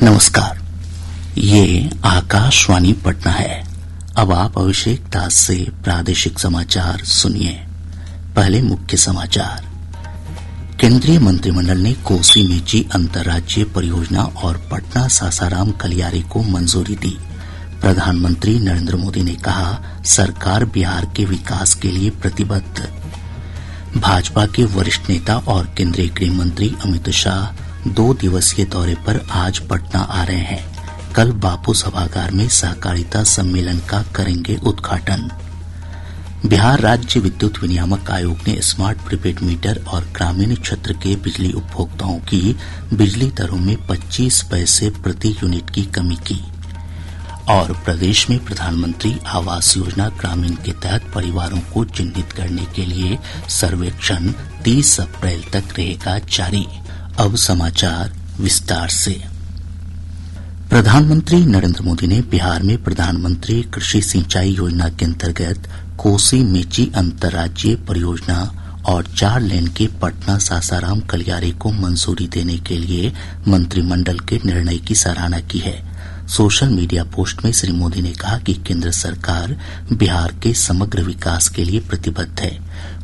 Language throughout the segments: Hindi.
नमस्कार, ये आकाशवाणी पटना है। अब आप अभिषेक दास से प्रादेशिक समाचार सुनिए। पहले मुख्य समाचार। केंद्रीय मंत्रिमंडल ने कोसी मेची अंतर्राज्यीय परियोजना और पटना सासाराम गलियारे को मंजूरी दी। प्रधानमंत्री नरेंद्र मोदी ने कहा, सरकार बिहार के विकास के लिए प्रतिबद्ध। भाजपा के वरिष्ठ नेता और केंद्रीय गृह मंत्री अमित शाह 2 दिवसीय दौरे पर आज पटना आ रहे हैं। कल बापू सभागार में सहकारिता सम्मेलन का करेंगे उद्घाटन। बिहार राज्य विद्युत विनियामक आयोग ने स्मार्ट प्रीपेड मीटर और ग्रामीण क्षेत्र के बिजली उपभोक्ताओं की बिजली दरों में 25 पैसे प्रति यूनिट की कमी की। और प्रदेश में प्रधानमंत्री आवास योजना ग्रामीण के तहत परिवारों को चिन्हित करने के लिए सर्वेक्षण 30 अप्रैल तक रहेगा जारी। अब समाचार विस्तार से। प्रधानमंत्री नरेंद्र मोदी ने बिहार में प्रधानमंत्री कृषि सिंचाई योजना के अंतर्गत कोसी मेची अंतर्राज्यीय परियोजना और 4 लेन के पटना सासाराम गलियारे को मंजूरी देने के लिए मंत्रिमंडल के निर्णय की सराहना की है। सोशल मीडिया पोस्ट में श्री मोदी ने कहा कि केंद्र सरकार बिहार के समग्र विकास के लिए प्रतिबद्ध है।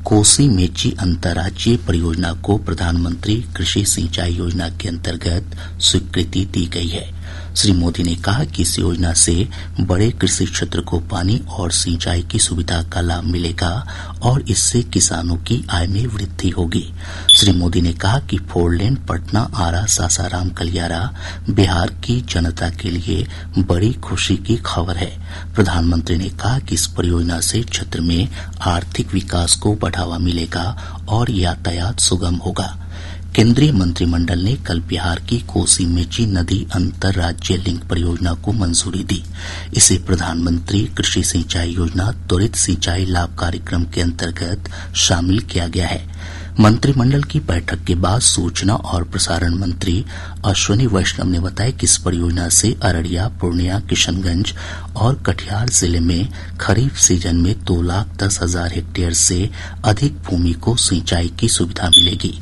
कोसी मेची अंतर्राज्यीय परियोजना को प्रधानमंत्री कृषि सिंचाई योजना के अंतर्गत स्वीकृति दी गई है। श्री मोदी ने कहा कि इस योजना से बड़े कृषि क्षेत्र को पानी और सिंचाई की सुविधा का लाभ मिलेगा और इससे किसानों की आय में वृद्धि होगी। श्री मोदी ने कहा कि 4 लेन पटना आरा सासाराम गलियारा बिहार की जनता के लिए बड़ी खुशी की खबर है। प्रधानमंत्री ने कहा कि इस परियोजना से क्षेत्र में आर्थिक विकास को बढ़ावा मिलेगा और यातायात सुगम होगा। केंद्रीय मंत्रिमंडल ने कल बिहार की कोसी मेची नदी अंतर्राज्यीय लिंक परियोजना को मंजूरी दी। इसे प्रधानमंत्री कृषि सिंचाई योजना त्वरित सिंचाई लाभ कार्यक्रम के अंतर्गत शामिल किया गया है। मंत्रिमंडल की बैठक के बाद सूचना और प्रसारण मंत्री अश्विनी वैष्णव ने बताया कि इस परियोजना से अररिया, पूर्णिया, किशनगंज और कटिहार जिले में खरीफ सीजन में 2,10,000 हेक्टेयर से अधिक भूमि को सिंचाई की सुविधा मिलेगी।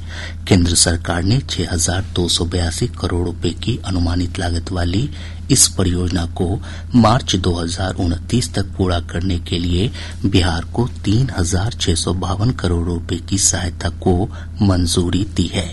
केंद्र सरकार ने 6,282 करोड़ रुपए की अनुमानित लागत वाली इस परियोजना को मार्च 2029 तक पूरा करने के लिए बिहार को 3,652 करोड़ रुपए की सहायता को मंजूरी दी है।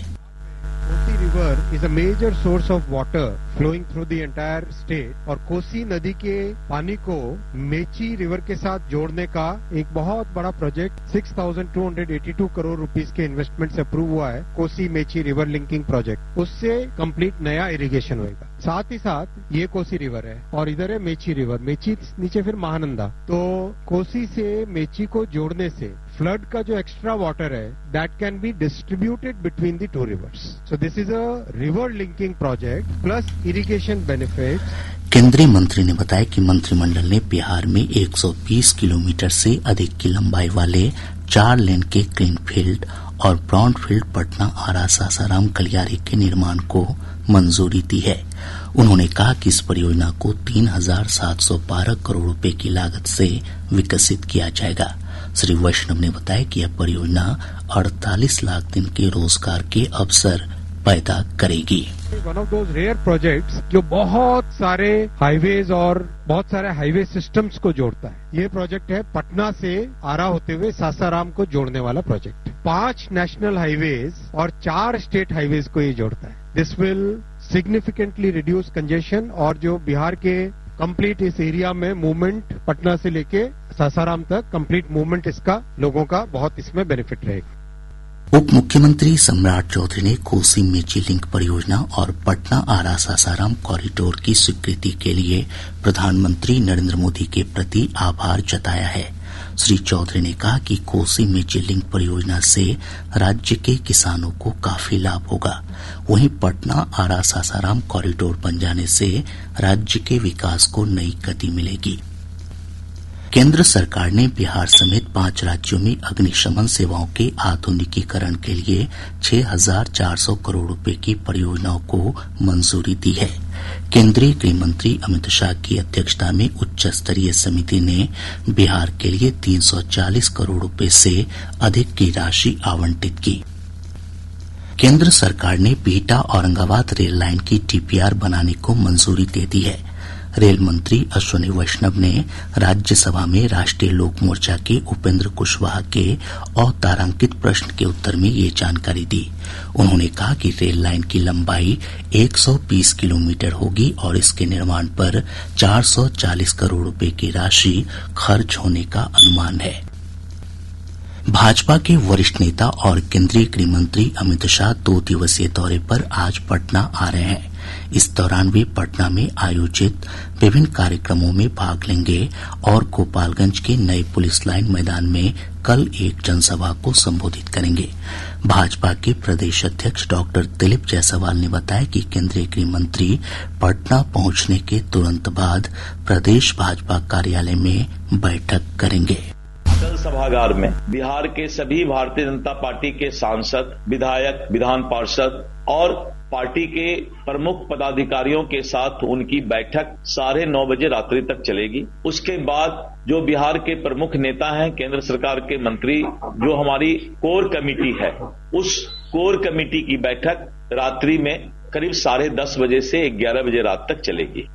Kosi river is a major source of water flowing through the entire state और कोसी नदी के पानी को मेची रिवर के साथ जोड़ने का एक बहुत बड़ा प्रोजेक्ट 6,282 करोड़ रुपीस के इन्वेस्टमेंट से अप्रूव हुआ है। Kosi Mechi river linking project, उससे कंप्लीट नया इरिगेशन होगा। साथ ही साथ ये कोसी रिवर है और इधर है मेची रिवर, मेची नीचे फिर महानंदा। तो कोसी से मेची को जोड़ने से फ्लड का जो एक्स्ट्रा वाटर है that can be distributed between the 2 reverse. So this is a river linking project plus irrigation benefits. केंद्रीय मंत्री ने बताया कि मंत्रिमंडल ने बिहार में 120 किलोमीटर से अधिक की लंबाई वाले 4 लेन के ग्रीनफील्ड और ब्राउनफील्ड पटना आरा सासाराम गलियारे के निर्माण को मंजूरी दी है। उन्होंने कहा कि इस परियोजना को 3,712 करोड़ रुपए की लागत से विकसित किया जाएगा। श्री वैष्णव ने बताया कि यह परियोजना 48 लाख दिन के रोजगार के अवसर पैदा करेगी। One of those rare projects जो बहुत सारे हाईवेज और बहुत सारे हाईवे सिस्टम्स को जोड़ता है। ये प्रोजेक्ट है पटना से आरा होते हुए सासाराम को जोड़ने वाला प्रोजेक्ट। 5 नेशनल हाईवेज और 4 स्टेट हाईवेज को ये जोड़ता है। This will significantly reduce congestion और जो बिहार के कंप्लीट इस एरिया में मूवमेंट पटना से लेके सासाराम तक कंप्लीट मूवमेंट इसका लोगों का बहुत इसमें बेनिफिट रहेगा। उप मुख्यमंत्री सम्राट चौधरी ने कोसी मेची लिंक परियोजना और पटना आरा सासाराम कॉरिडोर की स्वीकृति के लिए प्रधानमंत्री नरेंद्र मोदी के प्रति आभार जताया है। श्री चौधरी ने कहा कि कोसी मेची लिंक परियोजना से राज्य के किसानों को काफी लाभ होगा। वहीं पटना आरा सासाराम कॉरिडोर बन जाने से राज्य के विकास को नई गति मिलेगी। केंद्र सरकार ने बिहार समेत 5 राज्यों में अग्निशमन सेवाओं के आधुनिकीकरण के लिए 6,400 करोड़ रुपए की परियोजनाओं को मंजूरी दी है। केंद्रीय गृह मंत्री अमित शाह की अध्यक्षता में उच्च स्तरीय समिति ने बिहार के लिए 340 करोड़ रुपए से अधिक की राशि आवंटित की। केंद्र सरकार ने बिहटा औरंगाबाद रेल लाइन की डीपीआर बनाने को मंजूरी दे दी है। रेल मंत्री अश्विनी वैष्णव ने राज्यसभा में राष्ट्रीय लोक मोर्चा के उपेंद्र कुशवाहा के अतारांकित प्रश्न के उत्तर में ये जानकारी दी। उन्होंने कहा कि रेल लाइन की लंबाई 120 किलोमीटर होगी और इसके निर्माण पर 440 करोड़ रुपए की राशि खर्च होने का अनुमान है। भाजपा के वरिष्ठ नेता और केंद्रीय गृह मंत्री अमित शाह 2 दिवसीय दौरे पर आज पटना आ रहे हैं। इस दौरान वे पटना में आयोजित विभिन्न कार्यक्रमों में भाग लेंगे और गोपालगंज के नए पुलिस लाइन मैदान में कल एक जनसभा को संबोधित करेंगे। भाजपा के प्रदेश अध्यक्ष डॉक्टर दिलीप जायसवाल ने बताया कि केंद्रीय गृह मंत्री पटना पहुंचने के तुरंत बाद प्रदेश भाजपा कार्यालय में बैठक करेंगे। कल सभागार में बिहार के सभी भारतीय जनता पार्टी के सांसद, विधायक, विधान पार्षद और पार्टी के प्रमुख पदाधिकारियों के साथ उनकी बैठक 9:30 बजे रात्रि तक चलेगी। उसके बाद जो बिहार के प्रमुख नेता हैं, केंद्र सरकार के मंत्री, जो हमारी कोर कमेटी है, उस कोर कमेटी की बैठक रात्रि में करीब 10:30 बजे से 11 बजे रात तक चलेगी।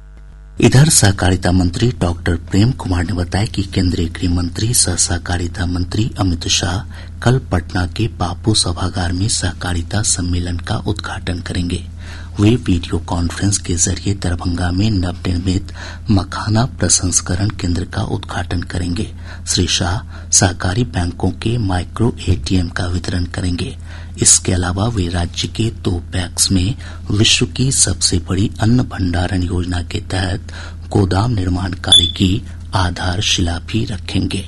इधर सहकारिता मंत्री डॉक्टर प्रेम कुमार ने बताया कि केंद्रीय गृह मंत्री सह सहकारिता मंत्री अमित शाह कल पटना के बापू सभागार में सहकारिता सम्मेलन का उद्घाटन करेंगे। वे वीडियो कॉन्फ्रेंस के जरिए दरभंगा में नवनिर्मित मखाना प्रसंस्करण केंद्र का उद्घाटन करेंगे। श्री शाह सहकारी बैंकों के माइक्रो एटीएम का वितरण करेंगे। इसके अलावा वे राज्य के 2 पैक्स में विश्व की सबसे बड़ी अन्न भंडारण योजना के तहत गोदाम निर्माण कार्य की आधारशिला भी रखेंगे।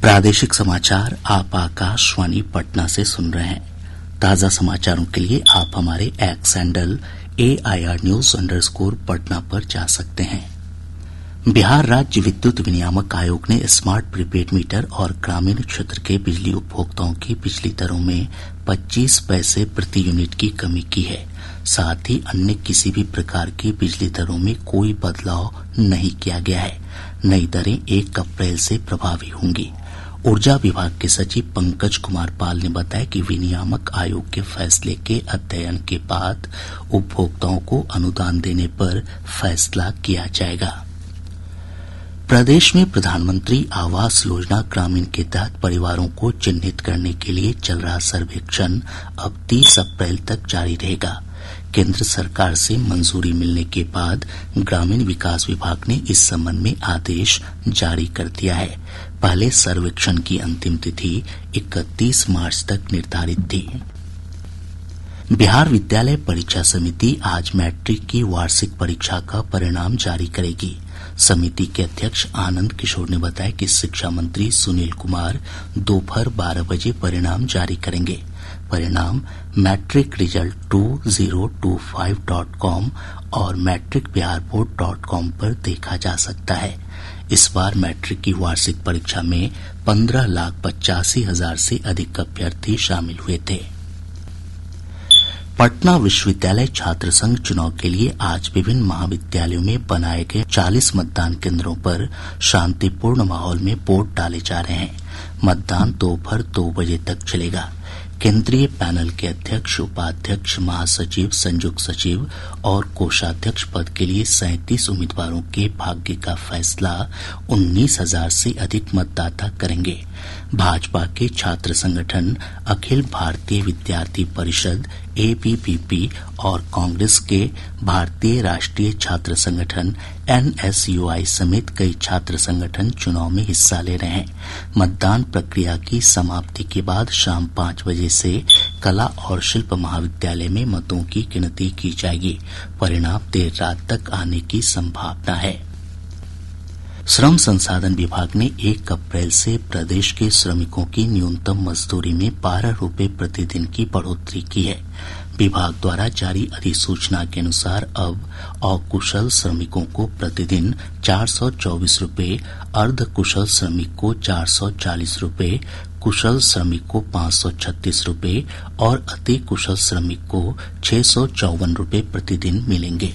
प्रादेशिक समाचार आप आकाशवाणी पटना से सुन रहे हैं। ताजा समाचारों के लिए आप हमारे एक्स हैंडल AIR_News_ पटना पर जा सकते हैं। बिहार राज्य विद्युत विनियामक आयोग ने स्मार्ट प्रीपेड मीटर और ग्रामीण क्षेत्र के बिजली उपभोक्ताओं की बिजली दरों में 25 पैसे प्रति यूनिट की कमी की है। साथ ही अन्य किसी भी प्रकार की बिजली दरों में कोई बदलाव नहीं किया गया है। नई दरें 1 अप्रैल से प्रभावी होंगी। ऊर्जा विभाग के सचिव पंकज कुमार पाल ने बताया कि विनियामक आयोग के फैसले के अध्ययन के बाद उपभोक्ताओं को अनुदान देने पर फैसला किया जाएगा। प्रदेश में प्रधानमंत्री आवास योजना ग्रामीण के तहत परिवारों को चिन्हित करने के लिए चल रहा सर्वेक्षण अब 30 अप्रैल तक जारी रहेगा। केंद्र सरकार से मंजूरी मिलने के बाद ग्रामीण विकास विभाग ने इस संबंध में आदेश जारी कर दिया है। पहले सर्वेक्षण की अंतिम तिथि 31 मार्च तक निर्धारित थी। बिहार विद्यालय परीक्षा समिति आज मैट्रिक की वार्षिक परीक्षा का परिणाम जारी करेगी। समिति के अध्यक्ष आनंद किशोर ने बताया कि शिक्षा मंत्री सुनील कुमार दोपहर 12 बजे परिणाम जारी करेंगे। परिणाम matricresult2025.com और matricbiharboard.com पर देखा जा सकता है। इस बार मैट्रिक की वार्षिक परीक्षा में 15,85,000 से अधिक अभ्यर्थी शामिल हुए थे। पटना विश्वविद्यालय छात्र संघ चुनाव के लिए आज विभिन्न महाविद्यालयों में बनाए गए 40 मतदान केंद्रों पर शांतिपूर्ण माहौल में वोट डाले जा रहे हैं। मतदान दोपहर 2 बजे तक चलेगा। केंद्रीय पैनल के अध्यक्ष, उपाध्यक्ष, महासचिव, संयुक्त सचिव और कोषाध्यक्ष पद के लिए 37 उम्मीदवारों के भाग्य का फैसला 19,000 से अधिक मतदाता करेंगे। भाजपा के छात्र संगठन अखिल भारतीय विद्यार्थी परिषद ABVP और कांग्रेस के भारतीय राष्ट्रीय छात्र संगठन NSUI समेत कई छात्र संगठन चुनाव में हिस्सा ले रहे हैं। मतदान प्रक्रिया की समाप्ति के बाद शाम 5 बजे से कला और शिल्प महाविद्यालय में मतों की गिनती की जाएगी। परिणाम देर रात तक आने की संभावना है। श्रम संसाधन विभाग ने 1 अप्रैल से प्रदेश के श्रमिकों की न्यूनतम मजदूरी में 12 रुपए प्रतिदिन की बढ़ोतरी की है। विभाग द्वारा जारी अधिसूचना के अनुसार अब अकुशल श्रमिकों को प्रतिदिन 424 रुपए, अर्ध कुशल श्रमिक को 440 रुपए, कुशल श्रमिक को 536 रूपये और अति कुशल श्रमिक को 654 रूपये प्रतिदिन मिलेंगे।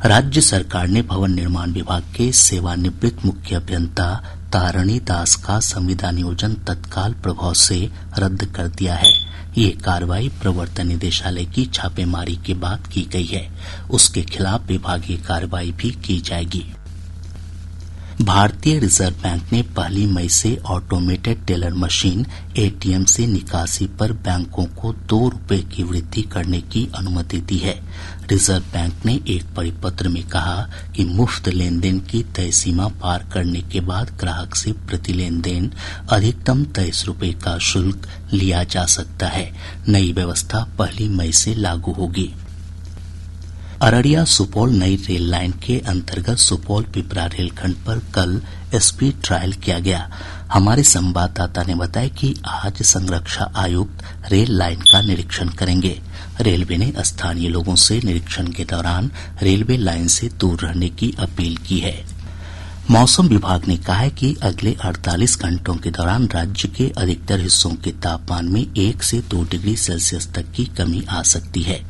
राज्य सरकार ने भवन निर्माण विभाग के सेवानिवृत्त मुख्य अभियंता तारणी दास का संविदा नियोजन तत्काल प्रभाव से रद्द कर दिया है। ये कार्रवाई प्रवर्तन निदेशालय की छापेमारी के बाद की गई है। उसके खिलाफ विभागीय कार्रवाई भी की जाएगी। भारतीय रिजर्व बैंक ने 1 मई से ऑटोमेटेड टेलर मशीन एटीएम से निकासी पर बैंकों को 2 रुपये की वृद्धि करने की अनुमति दी है। रिजर्व बैंक ने एक परिपत्र में कहा कि मुफ्त लेनदेन की तय सीमा पार करने के बाद ग्राहक से प्रति लेनदेन अधिकतम 23 रुपये का शुल्क लिया जा सकता है। नई व्यवस्था 1 मई से लागू होगी। अररिया सुपौल नई रेल लाइन के अंतर्गत सुपौल पिपरा रेलखंड पर कल स्पीड ट्रायल किया गया। हमारे संवाददाता ने बताया कि आज संरक्षा आयुक्त रेल लाइन का निरीक्षण करेंगे। रेलवे ने स्थानीय लोगों से निरीक्षण के दौरान रेलवे लाइन से दूर रहने की अपील की है। मौसम विभाग ने कहा है कि अगले 48 घंटों के दौरान राज्य के अधिकतर हिस्सों के तापमान में 1 से 2 डिग्री सेल्सियस तक की कमी आ सकती है।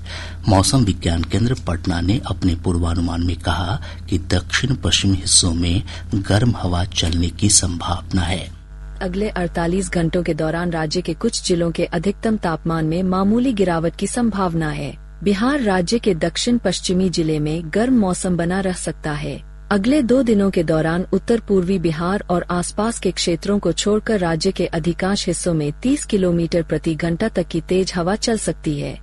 मौसम विज्ञान केंद्र पटना ने अपने पूर्वानुमान में कहा कि दक्षिण पश्चिम हिस्सों में गर्म हवा चलने की संभावना है। अगले 48 घंटों के दौरान राज्य के कुछ जिलों के अधिकतम तापमान में मामूली गिरावट की संभावना है। बिहार राज्य के दक्षिण पश्चिमी जिले में गर्म मौसम बना रह सकता है। अगले 2 दिनों के दौरान उत्तर पूर्वी बिहार और आसपास के क्षेत्रों को छोड़कर राज्य के अधिकांश हिस्सों में 30 किलोमीटर प्रति घंटा तक की तेज हवा चल सकती है।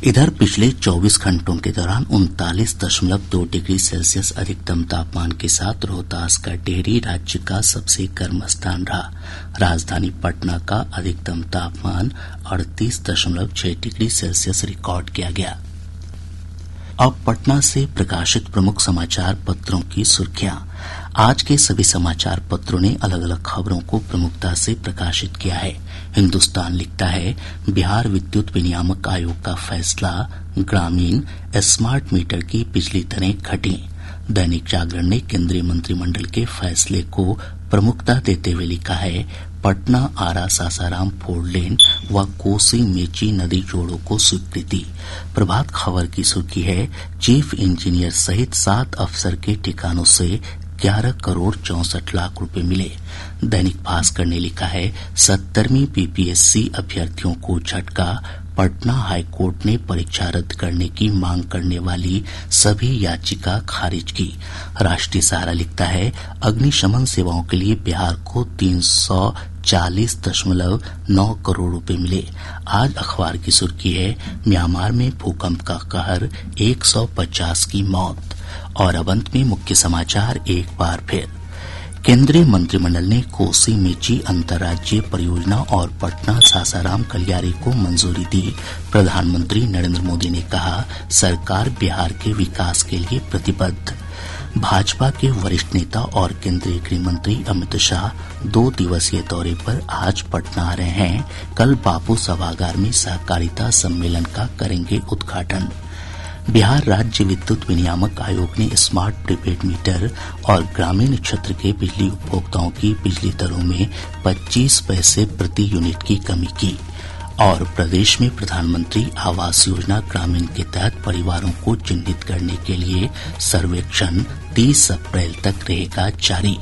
इधर पिछले 24 घंटों के दौरान 39.2 डिग्री सेल्सियस अधिकतम तापमान के साथ रोहतास का डेहरी राज्य का सबसे गर्म स्थान रहा। राजधानी पटना का अधिकतम तापमान 38.6 डिग्री सेल्सियस रिकॉर्ड किया गया। अब पटना से प्रकाशित प्रमुख समाचार पत्रों की सुर्खियां। आज के सभी समाचार पत्रों ने अलग अलग खबरों को प्रमुखता से प्रकाशित किया है। हिन्दुस्तान लिखता है बिहार विद्युत विनियामक आयोग का फैसला, ग्रामीण स्मार्ट मीटर की बिजली दरें घटी। दैनिक जागरण ने केंद्रीय मंत्रिमंडल के फैसले को प्रमुखता देते हुए लिखा है पटना आरा सासाराम 4 लेन व कोसी मेची नदी जोड़ों को स्वीकृति। प्रभात खबर की सुर्खी है चीफ इंजीनियर सहित 7 अफसर के ठिकानों से 11 करोड़ 64 लाख रुपए मिले। दैनिक भास्कर ने लिखा है 70वीं बीपीएससी अभ्यर्थियों को झटका। पटना हाईकोर्ट ने परीक्षा रद्द करने की मांग करने वाली सभी याचिका खारिज की। राष्ट्रीय सहारा लिखता है अग्निशमन सेवाओं के लिए बिहार को 340.9 करोड़ रुपए मिले। आज अखबार की सुर्खी है म्यांमार में भूकंप का कहर, 150 की मौत। और अब अंत में मुख्य समाचार एक बार फिर। केंद्रीय मंत्रिमंडल ने कोसी मेची अंतर्राज्यीय परियोजना और पटना सासाराम गलियारे को मंजूरी दी। प्रधानमंत्री नरेंद्र मोदी ने कहा सरकार बिहार के विकास के लिए प्रतिबद्ध। भाजपा के वरिष्ठ नेता और केंद्रीय गृह मंत्री अमित शाह 2 दिवसीय दौरे पर आज पटना आ रहे हैं। कल बापू सभागार में सहकारिता सम्मेलन का करेंगे उद्घाटन। बिहार राज्य विद्युत विनियामक आयोग ने स्मार्ट प्रीपेड मीटर और ग्रामीण क्षेत्र के बिजली उपभोक्ताओं की बिजली दरों में 25 पैसे प्रति यूनिट की कमी की। और प्रदेश में प्रधानमंत्री आवास योजना ग्रामीण के तहत परिवारों को चिन्हित करने के लिए सर्वेक्षण 30 अप्रैल तक रहेगा जारी।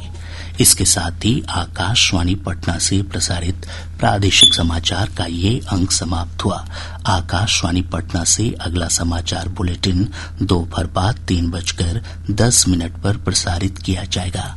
इसके साथ ही आकाशवाणी पटना से प्रसारित प्रादेशिक समाचार का ये अंक समाप्त हुआ। आकाशवाणी पटना से अगला समाचार बुलेटिन दोपहर बाद 3:10 पर प्रसारित किया जाएगा।